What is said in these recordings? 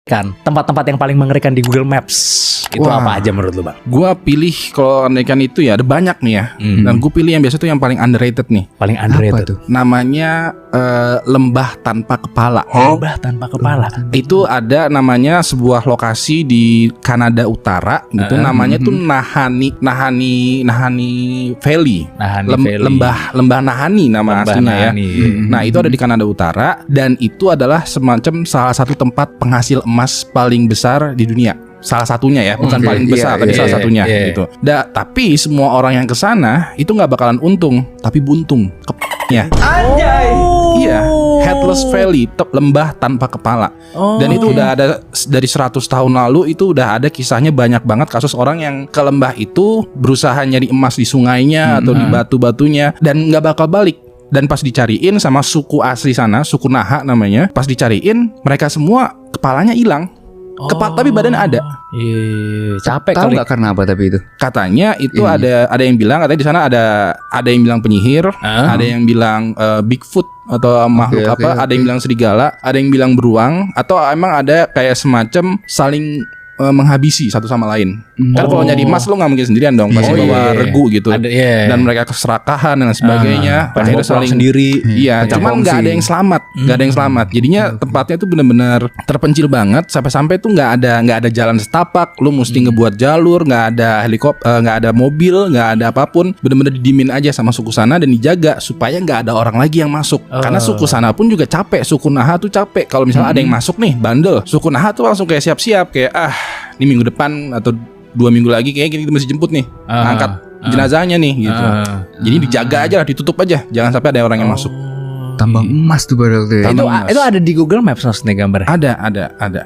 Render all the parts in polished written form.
Kan tempat-tempat yang paling mengerikan di Google Maps itu Wah. apa aja menurut lu, Bang? Gua pilih kalau andaikan itu ya ada banyak nih ya. Dan gue pilih yang biasa tuh yang paling underrated nih. Paling Apa underrated. tuh? Namanya lembah tanpa kepala. Lembah tanpa kepala. Itu ada namanya sebuah lokasi di Kanada Utara gitu. Namanya tuh Nahani Valley. Nahani Valley. Lembah Nahani nama Lembah aslinya ya. Nahani. Nah itu ada di Kanada Utara dan itu adalah semacam salah satu tempat penghasil emas paling besar di dunia. Salah satunya ya, bukan Oke, paling besar, iya, tapi iya, salah satunya iya. gitu. Tapi semua orang yang kesana itu nggak bakalan untung, tapi buntung. Anjay. Iya, Headless Valley, lembah tanpa kepala. Dan itu udah ada dari 100 tahun lalu, itu udah ada kisahnya banyak banget kasus orang yang ke lembah itu berusaha nyari emas di sungainya atau di batu-batunya dan nggak bakal balik. Dan pas dicariin sama suku asli sana, suku Naha namanya, pas dicariin mereka semua kepalanya hilang. Tapi badannya ada. Iya, capek Tahu kali. nggak karena apa tapi itu? Katanya itu ada yang bilang katanya di sana ada yang bilang penyihir, ada yang bilang Bigfoot atau makhluk oke, apa, ada yang bilang serigala, ada yang bilang beruang, atau emang ada kayak semacam saling menghabisi satu sama lain. Kan kalau nyari emas lo nggak mungkin sendirian dong, pasti Iya, bawa iya. regu gitu. Ada, iya. Dan mereka keserakahan dan sebagainya. Pada Akhirnya mau pulang sendiri. Iya, Pecah cuman nggak kongsi. ada yang selamat, nggak ada yang selamat. Jadinya tempatnya tuh benar-benar terpencil banget. Sampai-sampai tuh nggak ada jalan setapak. Lu mesti ngebuat jalur, nggak ada helikopter, nggak ada mobil, nggak ada apapun. Benar-benar didimin aja sama suku sana dan dijaga supaya nggak ada orang lagi yang masuk. Karena suku sana pun juga capek. Suku Naha tuh capek. Kalau misalnya ada yang masuk nih, bandel. Suku Naha tuh langsung kayak siap-siap, kayak ini minggu depan atau 2 minggu lagi kayaknya kita mesti jemput nih, angkat jenazahnya nih gitu. Jadi dijaga aja lah, ditutup aja, jangan sampai ada orang yang masuk. Tambang emas tuh padahal tuh ya. Tambang emas. Itu ada di Google Maps maksudnya gambarnya. Ada.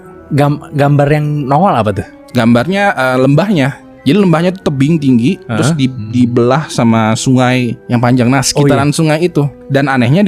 Gambar yang nongol apa tuh? Gambarnya lembahnya. Jadi lembahnya tuh tebing tinggi, terus dibelah sama sungai yang panjang. Nah sekitaran sungai itu. Dan anehnya